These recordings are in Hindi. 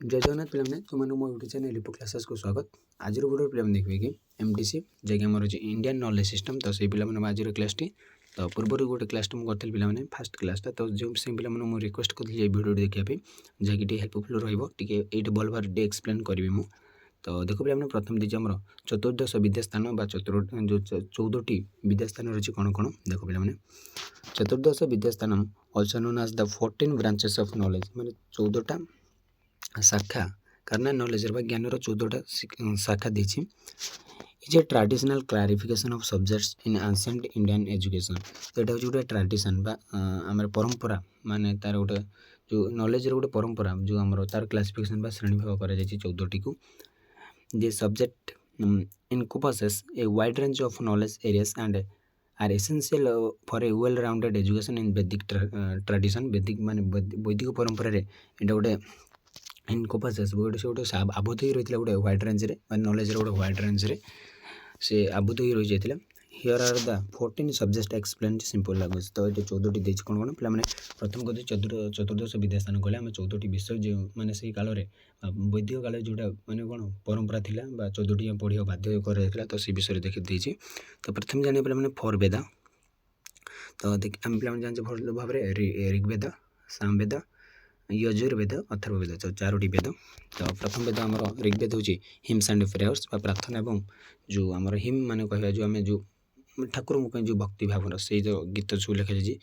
जय जगन्नाथ पे तुम मो यूट्यूब चैनल लिपो क्लासेस को स्वागत। आज वीडियो पे देखिए कि एमडीसी जगह आम इंडियन नॉलेज सिस्टम तो से पे आज क्लास टी तो पूर्व गोटे क्लास करी पे फास्ट क्लासटा तो जो से पे रिक्वेस्ट करी भिडियो देखा जहाँकि हेल्पफुल रही भल भाव एक्सप्लेन करी मु तो देखो पे प्रथम दीजिए आम चतुर्दश विद्यास्थान जो 14टी विद्यास्थान रही कौन कौन देखो पे चतुर्दश विद्यास्थान also known as the 14 branches of knowledge माने 14टा शाखा कारण नॉलेज ज्ञान 14टा शाखा देछि is a traditional clarification of subjects in ancient Indian education. तो ये गोटे ट्रेडिशन बा आम परंपरा माने तार गोटे जो नॉलेज गोटे परंपरा जो आम तार क्लासिफिकेशन बा श्रेणीभाग कर 14टी को the subject encompasses a wide range of knowledge areas and are essential for a well-rounded education in Vedic tradition। Vedic माने वैदिक परंपरा रे एटा गोटे encompasses गोटे आबद्ध ही रही गोटे वाइड रेंज रे माने नॉलेज रे गोटे वाइड रेंज रे से आबद्ध ही रही जाइतिला। Here are the 14 subject explain simple language. तो ये 14टी देछि कोन कोन पे प्रथम कथि चतुर्दश विद्यास्थान कहले आम 14टी विषय जो माने से काल रे वैदिक काल जोटा माने कोन परंपरा थिला बा 14टी पढ़िया बाध्य कर तो से विषय देखि देछि। तो प्रथम जाने पे फोर वेद तो आम पे जान भल भाव ऋग्वेद सामवेद यजुर्वेद अथर्ववेद तो 4टी वेद। तो प्रथम वेद आम ऋग्वेद हूँ हिम्स एंड प्रेयर्स प्रार्थना एवं जो आम हिम माने कह जो आम जो ठाकुर जो भक्ति भाव से जो गीत सब लिखा जाए।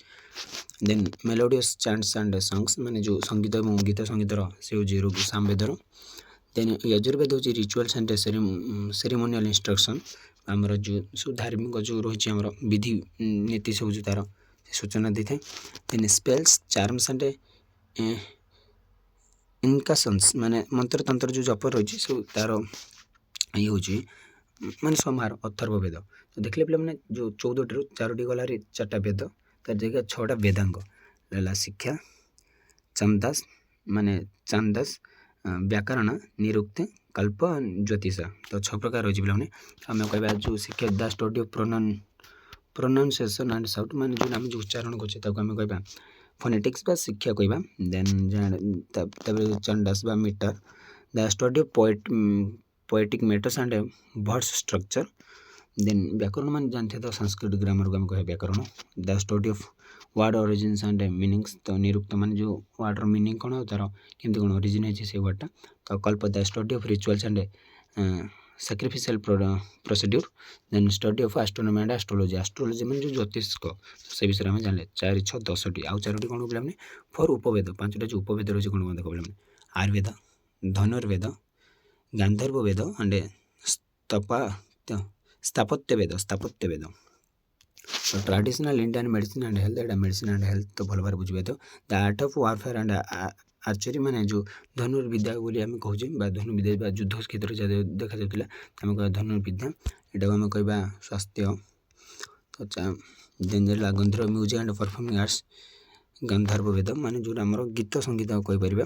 Then melodious chants and songs माने जो संगीत और गीत संगीतर से हूँ सामवेदर। देन यजुर्वेद हूँ रिचुअल्स एंड सेरेमोनियल इंस्ट्रक्शन आमर जो सब धार्मिक जो रही आम विधि नीति सब जो तार सूचना दी था। देन स्पेल्स चार्म्स एंड इनकाशंस माने मंत्र तंत्र जो जप रही सब तार ये हूँ माने समार अथर्ववेद। तो देखले पे मैंने जो 14टी 4टी गला 4टा वेद तार जगह 6टा वेदांग रहा शिक्षा छंदस माने छंदस व्याकरण निरुक्ति कल्प ज्योतिष तो 6 प्रकार रही पे आम कह जो शिक्षा the study of pronunciation and sound माने जो आम जो उच्चारण करछे आम कह फोनेटिक्स बा शिक्षा कहवा। देन छंदस बा meter the study of poetic meters and words structure. Then व्याकरण मान जानते तो संस्कृत ग्रामर को हम कहे व्याकरण the study of word origins and meanings तो निरुक्त मान जो वर्ड रो मीनिंग कौन हो तार केमती कौन ओरिजिन है से वर्डटा। तो कल्प the study of rituals and sacrificial procedure. Then study of astronomy and astrology मान जो ज्योतिष को से विषय में जानले 4 6 10टी आउ 4टी कौन पे फोर उपवेद 5टा जो उपवेद रही कौन कौन देखो पे आयुर्वेद धनुर्वेद गांधर्व वेद एंड स्थापत्य वेद। तो traditional Indian medicine and health Etah medicine and health तो भल भाव बुझे तो the art of warfare and archery माने जो धनुर्विद्या बोली आम कहूँ धनुर्विद्या युद्ध क्षेत्र देखा जाता आम कह धनुर्विद्या यहाँ आम कह स्वास्थ्य। तो then Gandharva music and performing arts गांधर्व वेद माने जो आम गीत संगीत कहीपर।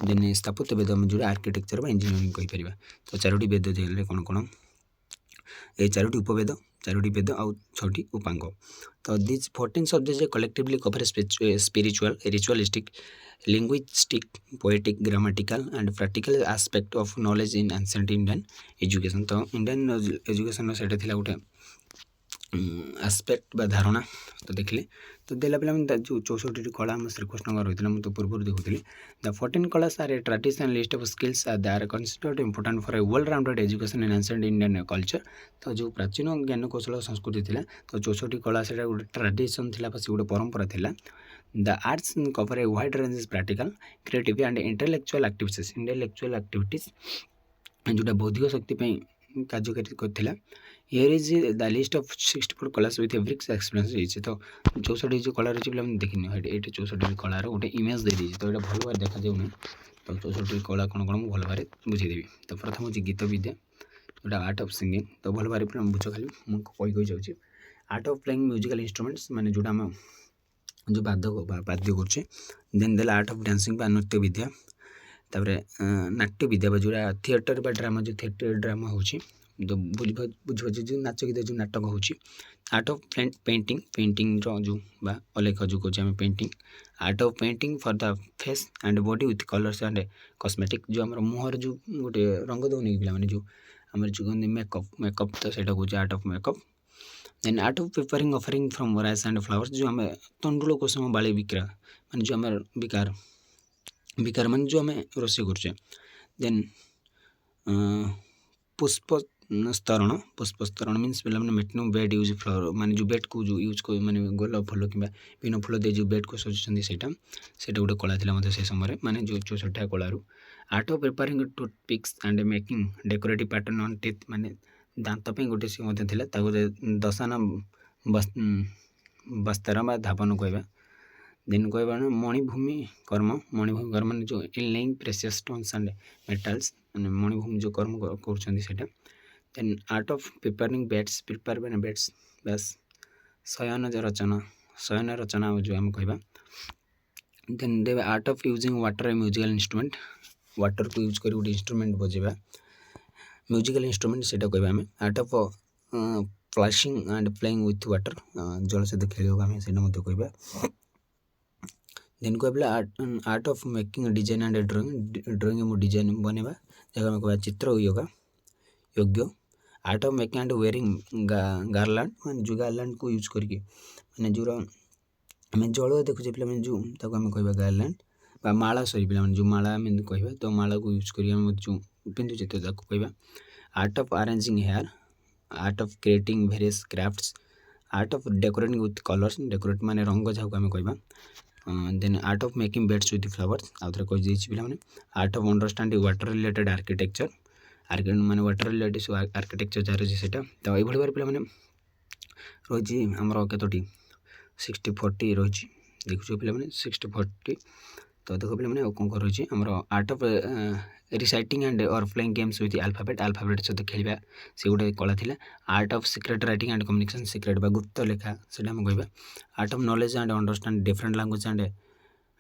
देन स्थापत्य वेद जो आर्किटेक्चर इंजीनियरिंग कहीपर। तो 4टी वेद कौन कौन ये 4टी उपवेद 4टी वेद आउ 6टी उपांग। तो this 14 subjects collectively cover spiritual ritualistic linguistic poetic grammatical and practical aspect of knowledge in ancient Indian education. तो इंडियन एजुकेशन से गोटे एस्पेक्ट बा धारणा तो देखले तो देला पे जो 64टी कला श्रीकृष्ण रही मुझे तो पूर्व देखुली द 14 कलास are a traditional list of skills they are considered important for a well rounded education in ancient Indian culture. तो जो प्राचीन ज्ञान कौशल संस्कृति थिला तो 64टी कला से गोटे ट्रेडिशन थिला बस गोटे परंपरा थिला। The arts cover a wide range practical creative and intellectual activities जोटा बौद्धिक शक्ति कार्यकारी करथिला। Here is the list of 64 कलास विथ एवरी एक्सपीरियंस। तो 64 जो कला रही है देखनी ये 64 कलार गोटे इमेज दे दी तो ये भल भाव देखा जाऊनी। तो 64 कला कौन कौन भल भाव बुझेदेवी। तो प्रथम हूँ गीत विद्या जोटा आर्ट ऑफ सिंगिंग तो भल भाव बुझ खाली मुझे कही जाऊँगी art of playing musical instruments माने जोटा आम जो वाद्य कर। देन देला आर्ट ऑफ डांसिंग बा नृत्य विद्या तापर नाट्य विद्या जोड़ा थिएटर बा ड्रामा जो थिएटर ड्रामा हो तो बुझे जो नाच गीत जो नाटक होची आर्ट ऑफ पेंटिंग जो बा अलेख जो कहूँ आम painting art of painting for the face and body with colours and cosmetic जो आम मुहर जो गोटे रंग दौनी पिला माने जो आम जो कहते मेकअप तो सहीटा कहूँ art of makeup then art of preparing offering from rice and flowers जो आम तंडुल कोसम बाली बिक्रा माने जो आम बिकार माने जो आम रोषे कर देन पुष्पस्तरण मीन्स पे मैंने बेड यूज फ्लावर माने जो बेड को जो यूज कर माने गोलाप फूल कि विभिन्न फूल दे जो बेड को सजुचंदी सेटा गोटे कला था से समय माने जो 64 कलारू art of preparing toothpicks and making decorative pattern on teeth माने दांत पे गोटे सी दशाना बस्तार बा धापन कहवा देन कहवा मणिभूमि कर्म माने जो inlaying precious stones and metals माने मणिभूमि जो कर्म कर then art of preparing beds prepare मैंने बेड्स बस शयन रचना जो आम कहवा देन देवे art of using water a musical instrument water को यूज कर गोटे इंस्ट्रूमेंट बजेबा म्यूजिकल इंस्ट्रूमेंट से कहवा आम art of flashing and playing with water जल सहित खेल आम से कहवा देन कहला art of making design and drawing design बनवा जगह आम कह चित्र योग्य art of making and wearing garland माने जो गार्लैंड को यूज करके माने जो आम जल देखुचे पे जो आम कह गार्लैंड बा माला सॉरी पे जो माला आम कह तो माला को यूज कर जो पिंधुचे तो कह art of arranging hair art of creating various crafts art of decorating with colours decorate माने रंग जहाँ आम कह then art of making beds with flowers आउ थे कही पे art of understanding water related architecture माने वाटर रिलेटेड सब आर्किटेक्चर जहाँ रही है तो ये भाव पे रही आमर कतोटी 60-40 रही देखु पे 60-40 तो देख पे कौन कौन रही आमर आर्ट ऑफ रिसाइटिंग एंड और प्लेइंग गेम्स विथ अल्फाबेट सहित खेलवा से गोटे कला था art of secret writing and communication secret बा गुप्त लेखा से कहवा art of knowledge and understand different language and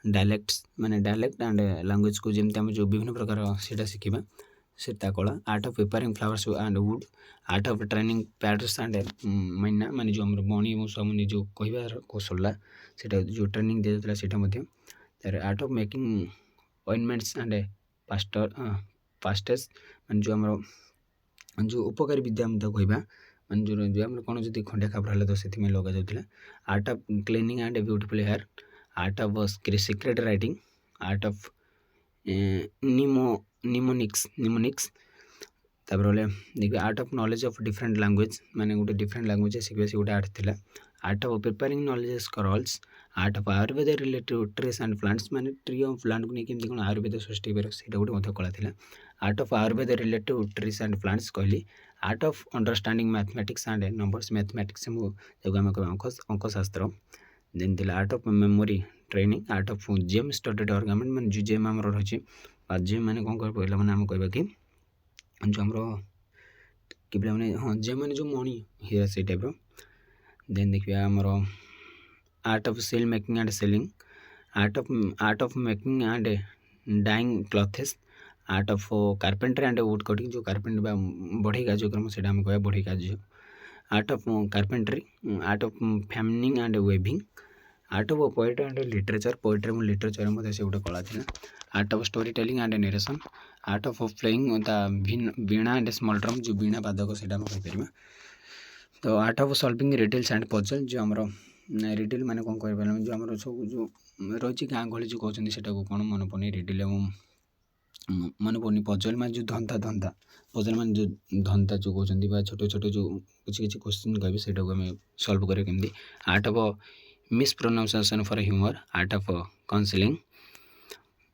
dialects माने डायलेक्ट एंड लैंग्वेज को जमी आम जो विभिन्न प्रकार से शिखा से कला art of preparing flowers and wood art of training parrots and myna माने जो आम बणी मुनि जो कहबार कौशल से जो ट्रेनिंग दिया से art of making ointments and पास्टेज माने जो आम जो उपकारी विद्या कहवा माने जो आम कौन जो खंडिया खाबर तो से लगा जाता art of cleaning and beautiful hair art of secret writing art of mnemonics तापर देखिए art of knowledge of different language माने गोटे डिफरेंट लैंग्वेज शिखा से गोटे आर्ट थिला art of preparing knowledge scrolls art of Ayurveda related trees and plants माने ट्री ऑफ प्लांट को लेकिन कौन आयुर्वेद सृष्टि कर से गोटे कला थिला art of Ayurveda related trees and plants कहली art of understanding mathematics and numbers mathematics आम अंकशास्त्र देन थिला art of memory training art of gem studded ornament माने जो जेम आम रही जेम माने कौन कर पहला माने आम कहबा कि जो आमर कि पे हाँ जेम माने जो मणि हीरा से टाइप देन देखिए आमर art of sail making and sailing art of making and dyeing clothes art of carpenter and wood cutting जो कार्पेंटर बढ़ई कार्यक्रम से कह बढ़ई कार्य art of carpentry art of framing and weaving art of poetry and literature poetry और लिटरेचर से गोटे कला था art of story telling and narration art of playing the veena and small drum जो वीणा बादक से कहीपर तो art of solving riddles and puzzle जो आमर रिडल माने कौन कह जो आम सब जो रही गाँ गहली जो कहते हैं कौन मन पड़े रिडल मन पड़नी पजल मान जो धंदा पजल मान जो धंदा जो कहते छोटे छोटे जो किसी क्वेश्चन कहे से सल्व करें केमती art of mispronunciation for humour art of counselling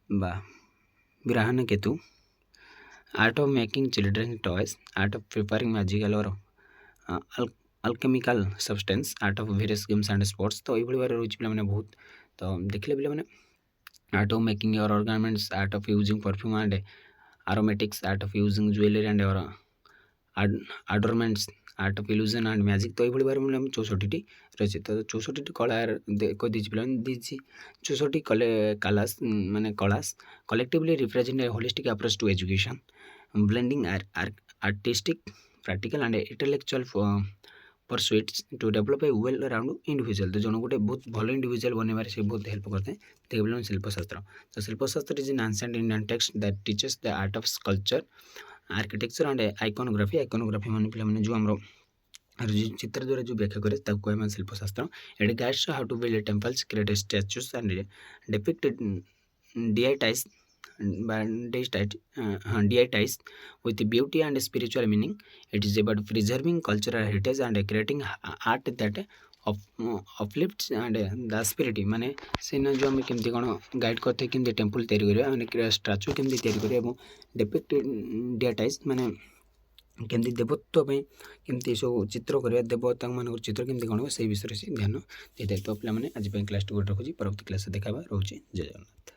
बा विराहन केतु art of making children toys art of preparing magical और alchemical substance art of various games and sports तो ये रही पे बहुत तो देखले पे art of making your ornaments art of using perfume and aromatic art of using jewellery and और adornments art of illusion and magic तो ये बारे में 64टी रही तो 64टी कला कह दीजिए 64टी कलास माने कलास collectively represent a holistic approach to education blending artistic practical and intellectual pursuits to develop a well rounded individual। तो जन गोटे बहुत भल इंडिविजुअल बनवार से बहुत हेल्प करते हैं देखिए बोले शिल्पशास्त्र। तो शिल्पशास्त्र is an ancient Indian text that teaches the art of sculpture architecture and iconography. Iconography मान पे जो आम चित्र द्वारा जो व्याख्या करे कह शिल्पशास्त्र। It guides how to build temples create statues and depict deities deities with beauty and spiritual meaning। It is about preserving cultural heritage and creating art that uplifts and the spirit। माने सेना जो आम केमती कौन गाइड करते केमती टेम्पल तैयारी स्टाच्यू केमती तैयारी डिपिक्ट डियाटाइज माने केमती देवत्व केमती सब चित्र करवा देवता मान चित्र केमती कौन से विषय से ध्यान देते। तो पे आज क्लास 2 रखुच्छी परवर्ती क्लास देखा रोचे। जय जगन्नाथ।